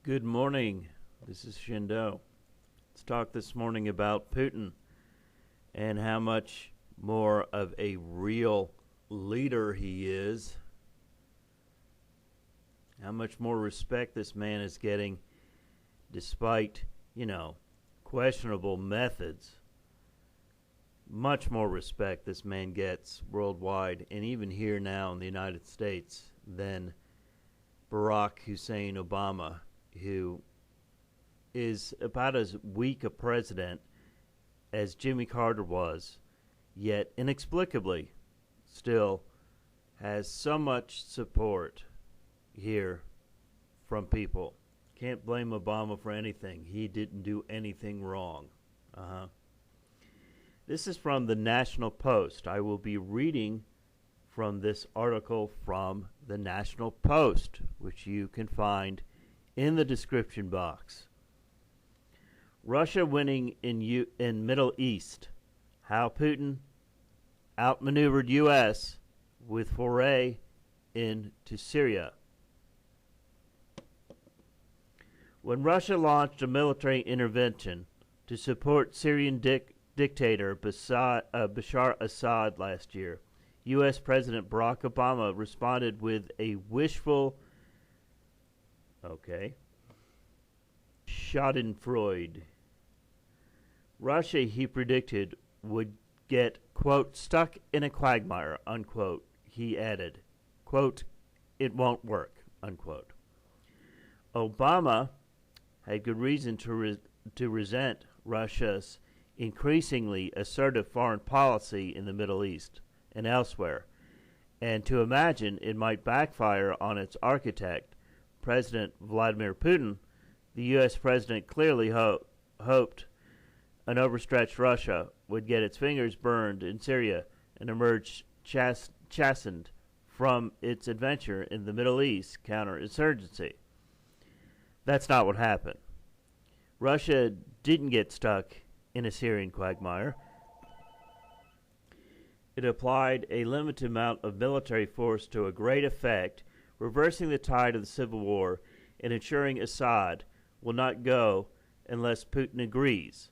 Good morning. This is Shindo. Let's talk this morning about Putin and how much more of a real leader he is. How much more respect this man is getting despite, questionable methods. Much more respect this man gets worldwide and even here now in the United States than Barack Hussein Obama, who is about as weak a president as Jimmy Carter was, yet inexplicably still has so much support here from people. Can't blame Obama for anything. He didn't do anything wrong. This is from the National Post. I will be reading from this article from the National Post, which you can find in the description box. Russia winning in Middle East. How Putin outmaneuvered U.S. with foray into Syria. When Russia launched a military intervention to support Syrian dictator Bashar Assad last year, U.S. President Barack Obama responded with a wishful Schadenfreude. Russia, he predicted, would get, quote, stuck in a quagmire, unquote. He added, quote, it won't work, unquote. Obama had good reason to resent Russia's increasingly assertive foreign policy in the Middle East and elsewhere, and to imagine it might backfire on its architect, President Vladimir Putin. The U.S. president clearly hoped an overstretched Russia would get its fingers burned in Syria and emerge chastened from its adventure in the Middle East counterinsurgency. That's not what happened. Russia didn't get stuck in a Syrian quagmire. It applied a limited amount of military force to a great effect, reversing the tide of the civil war and ensuring Assad will not go unless Putin agrees.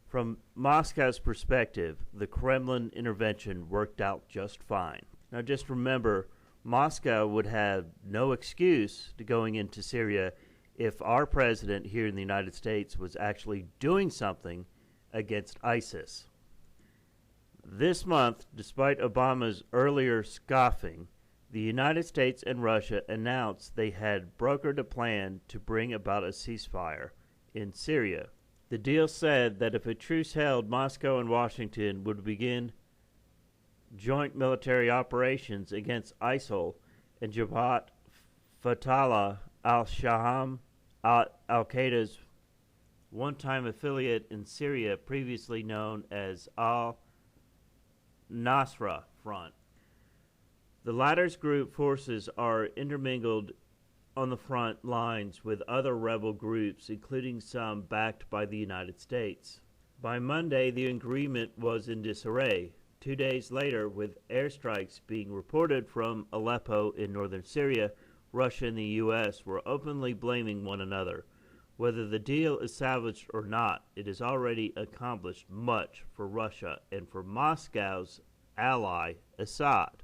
From Moscow's perspective, the Kremlin intervention worked out just fine. Now just remember, Moscow would have no excuse to going into Syria if our president here in the United States was actually doing something against ISIS. This month, despite Obama's earlier scoffing, the United States and Russia announced they had brokered a plan to bring about a ceasefire in Syria. The deal said that if a truce held, Moscow and Washington would begin joint military operations against ISIL and Jabhat Fatah al-Sham, al-Qaeda's one-time affiliate in Syria, previously known as al-Nusra Front. The latter's group forces are intermingled on the front lines with other rebel groups, including some backed by the United States. By Monday, the agreement was in disarray. 2 days later, with airstrikes being reported from Aleppo in northern Syria, Russia and the U.S. were openly blaming one another. Whether the deal is salvaged or not, it has already accomplished much for Russia and for Moscow's ally, Assad.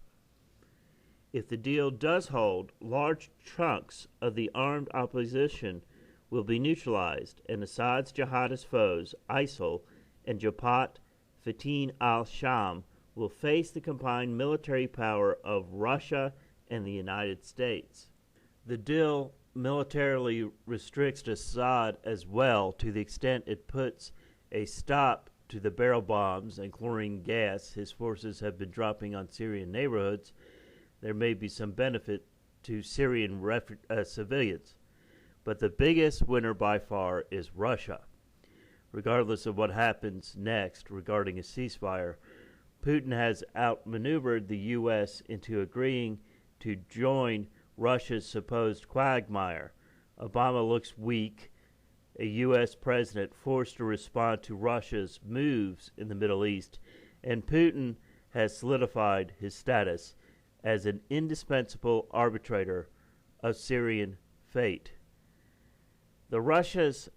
If the deal does hold, large chunks of the armed opposition will be neutralized, and Assad's jihadist foes, ISIL and Jabhat Fatah al-Sham, will face the combined military power of Russia and the United States. The deal militarily restricts Assad as well, to the extent it puts a stop to the barrel bombs and chlorine gas his forces have been dropping on Syrian neighborhoods. There may be some benefit to Syrian civilians, but the biggest winner by far is Russia. Regardless of what happens next regarding a ceasefire, Putin has outmaneuvered the U.S. into agreeing to join Russia's supposed quagmire. Obama looks weak, a U.S. president forced to respond to Russia's moves in the Middle East, and Putin has solidified his status as an indispensable arbitrator of Syrian fate. The Russia's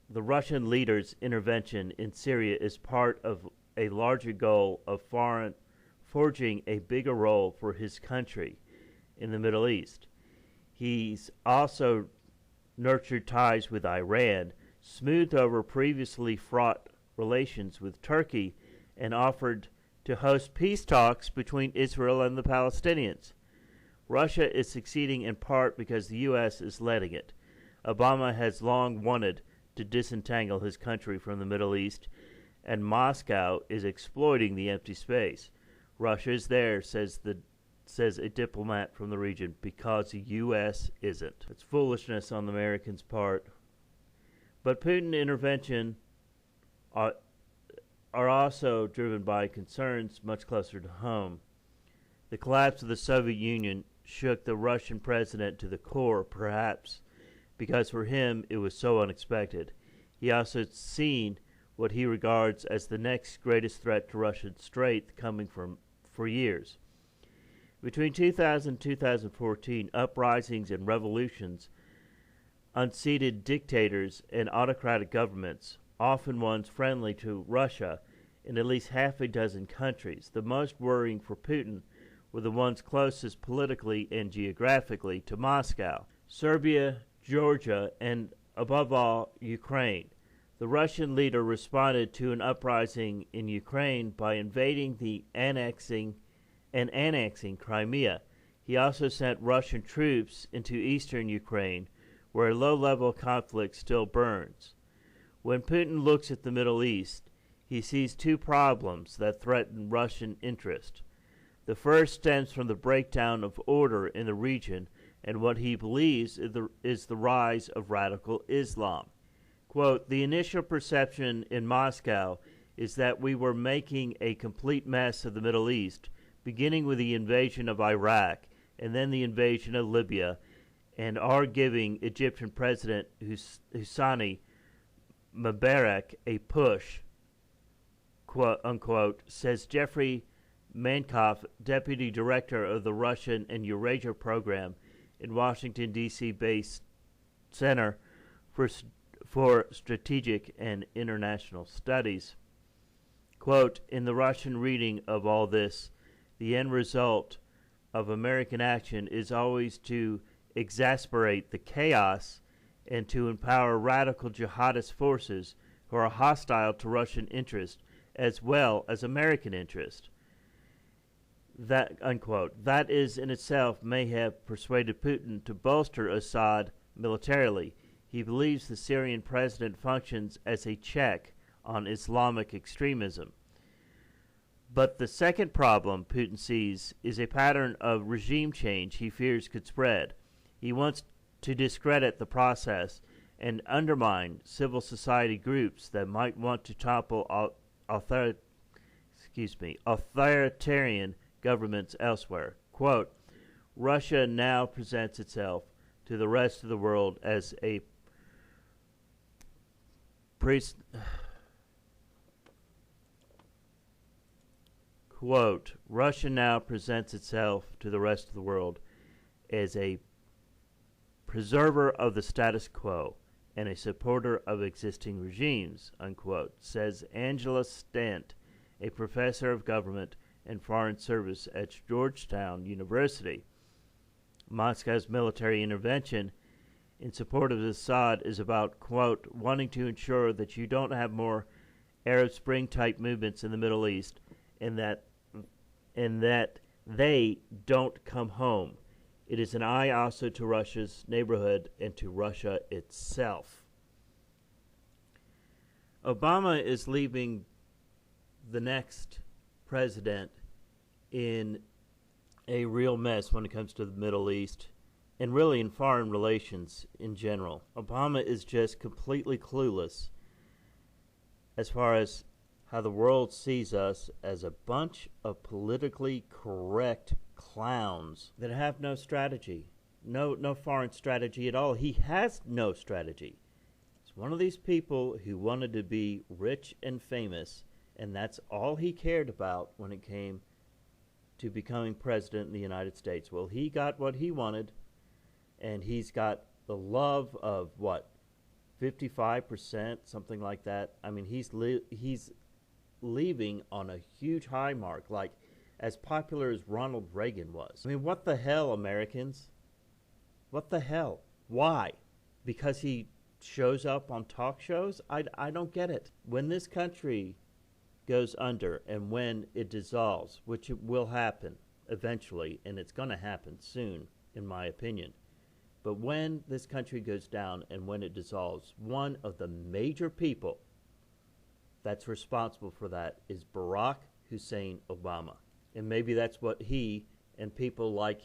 the Russian leader's intervention in Syria is part of a larger goal of forging a bigger role for his country in the Middle East. He's also nurtured ties with Iran, smoothed over previously fraught relations with Turkey, and offered to host peace talks between Israel and the Palestinians. Russia is succeeding in part because the U.S. is letting it. Obama has long wanted to disentangle his country from the Middle East, and Moscow is exploiting the empty space. Russia is there, says a diplomat from the region, because the U.S. isn't. It's foolishness on the Americans' part. But Putin intervention are also driven by concerns much closer to home. The collapse of the Soviet Union shook the Russian president to the core, perhaps because for him it was so unexpected. He also seen what he regards as the next greatest threat to Russian strength coming for years. Between 2000 and 2014, uprisings and revolutions unseated dictators and autocratic governments, often ones friendly to Russia, in at least half a dozen countries. The most worrying for Putin were the ones closest politically and geographically to Moscow: Serbia, Georgia, and above all, Ukraine. The Russian leader responded to an uprising in Ukraine by invading annexing Crimea. He also sent Russian troops into eastern Ukraine, where a low-level conflict still burns. When Putin looks at the Middle East, he sees two problems that threaten Russian interest. The first stems from the breakdown of order in the region and what he believes is the rise of radical Islam. Quote, "The initial perception in Moscow is that we were making a complete mess of the Middle East, beginning with the invasion of Iraq and then the invasion of Libya, and are giving Egyptian President Hosni Mubarak a push," quote unquote, says Jeffrey Mankoff, deputy director of the Russian and Eurasia program in Washington, D.C. based Center for Strategic and International Studies. Quote, "In the Russian reading of all this, the end result of American action is always to exasperate the chaos and to empower radical jihadist forces who are hostile to Russian interest as well as American interest." That, unquote. That is in itself may have persuaded Putin to bolster Assad militarily. He believes the Syrian president functions as a check on Islamic extremism. But the second problem Putin sees is a pattern of regime change he fears could spread. He wants to discredit the process and undermine civil society groups that might want to topple authoritarian governments elsewhere. Quote, "Russia now presents itself to the rest of the world as a Quote, "Russia now presents itself to the rest of the world as a preserver of the status quo and a supporter of existing regimes," unquote, says Angela Stent, a professor of government and foreign service at Georgetown University. Moscow's military intervention in support of Assad is about, quote, "wanting to ensure that you don't have more Arab Spring type movements in the Middle East and that they don't come home. It is an eye also to Russia's neighborhood and to Russia itself." Obama is leaving the next president in a real mess when it comes to the Middle East and really in foreign relations in general. Obama is just completely clueless as far as how the world sees us as a bunch of politically correct clowns that have no strategy, no foreign strategy at all. He has no strategy. He's one of these people who wanted to be rich and famous, and that's all he cared about when it came to becoming president in the United States. Well, he got what he wanted, and he's got the love of what, 55%, something like that. I mean, he's leaving on a huge high mark, like as popular as Ronald Reagan was. I mean, what the hell, Americans? What the hell? Why? Because he shows up on talk shows? I don't get it. When this country goes under and when it dissolves, which it will happen eventually, and it's going to happen soon, in my opinion. But when this country goes down and when it dissolves, one of the major people that's responsible for that is Barack Hussein Obama. And maybe that's what he and people like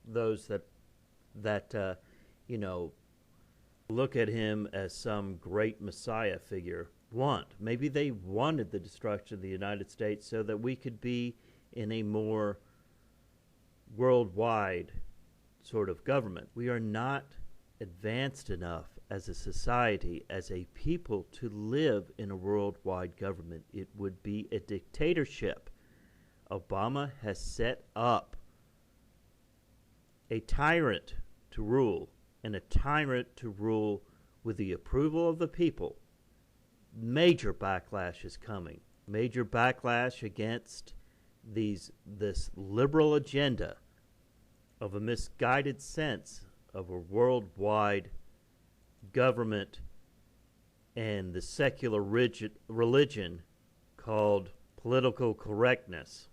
those that look at him as some great messiah figure want. Maybe they wanted the destruction of the United States so that we could be in a more worldwide sort of government. We are not advanced enough as a society, as a people, to live in a worldwide government. It would be a dictatorship. Obama has set up a tyrant to rule, and a tyrant to rule with the approval of the people. Major backlash is coming. Major backlash against this liberal agenda of a misguided sense of a worldwide government and the secular religion called political correctness.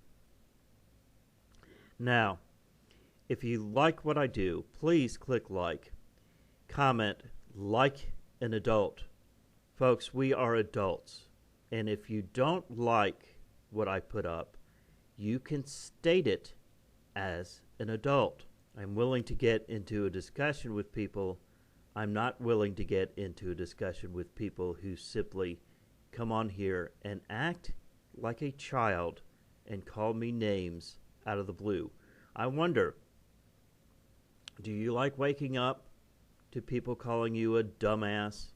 Now, if you like what I do, please click like, comment, like an adult. Folks, we are adults. And if you don't like what I put up, you can state it as an adult. I'm willing to get into a discussion with people. I'm not willing to get into a discussion with people who simply come on here and act like a child and call me names out of the blue. I wonder, do you like waking up to people calling you a dumbass?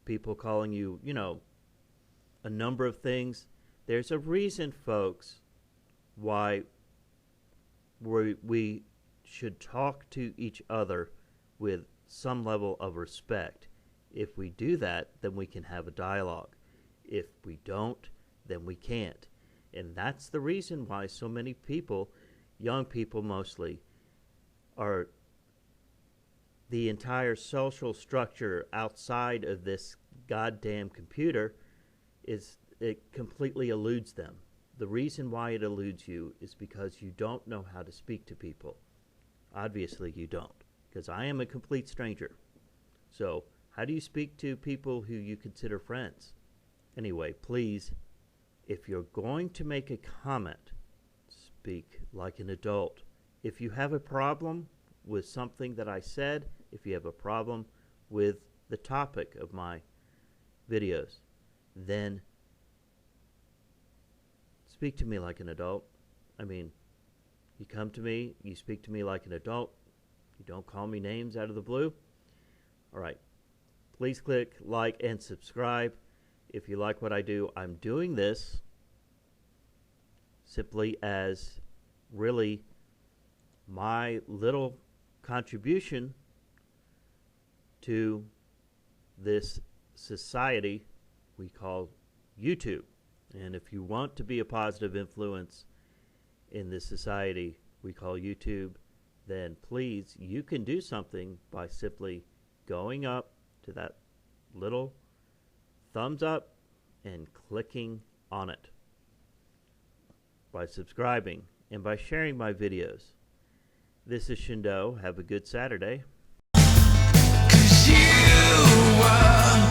People calling you, a number of things? There's a reason, folks, why we should talk to each other with some level of respect. If we do that, then we can have a dialogue. If we don't, then we can't. And that's the reason why so many people, young people mostly, are the entire social structure outside of this goddamn computer it completely eludes them. The reason why it eludes you is because you don't know how to speak to people. Obviously you don't, because I am a complete stranger. So how do you speak to people who you consider friends? Anyway, please, if you're going to make a comment, speak like an adult. If you have a problem with something that I said, if you have a problem with the topic of my videos, then speak to me like an adult. I mean, you come to me, you speak to me like an adult. You don't call me names out of the blue. All right. Please click like and subscribe if you like what I do. I'm doing this simply as really my little contribution to this society we call YouTube. And if you want to be a positive influence in this society we call YouTube, then please, you can do something by simply going up to that little thumbs up and clicking on it, by subscribing, and by sharing my videos. This is Shindo. Have a good Saturday. 'Cause you were